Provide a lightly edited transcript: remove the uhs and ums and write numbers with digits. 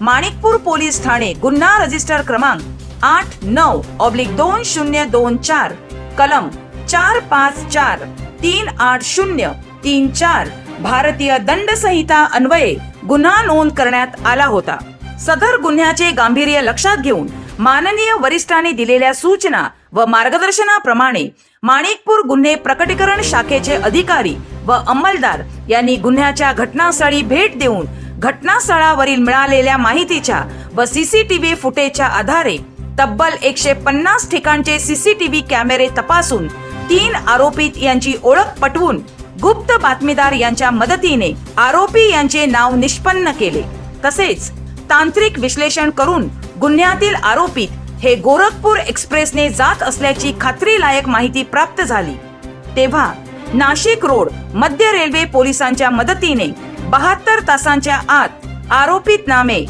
Manikpur police Thane गुन्हा register क्रमांक 89/2024 कलम 454-380-34 भारतीय दंड संहिता अन्वये गुन्हा नोंद करण्यात आला होता। सदर गुन्ह्याचे गांभीर्य लक्षात घेऊन माननीय वरिष्ठांनी दिलेल्या सूचना व मार्गदर्शनाप्रमाणे माणिकपूर गुन्हे प्रकटीकरण शाखेचे अधिकारी व अंमलदार यांनी गुन्ह्याच्या घटनास्थळी भेट देऊन घटनास्थळावरील मिळालेल्या माहितीच्या व सीसीटीव्ही फुटेजच्या आधारे तब्बल 150 ठिकाणचे सीसीटीव्ही कॅमेरे तपासून 3 आरोपित यांची ओळख पटवून गुप्त बातमीदार यांच्या मदतीने आरोपी यांचे नाव निष्पन्न केले। तसेच तांत्रिक विश्लेषण करून गुन्ह्यातील आरोपित हे गोरखपूर एक्सप्रेसने जात असल्याची खात्रीलायक माहिती प्राप्त झाली। तेव्हा नाशिक रोड मध्य रेल्वे पोलिसांच्या मदतीने 72 तासांच्या आत आरोपित नामे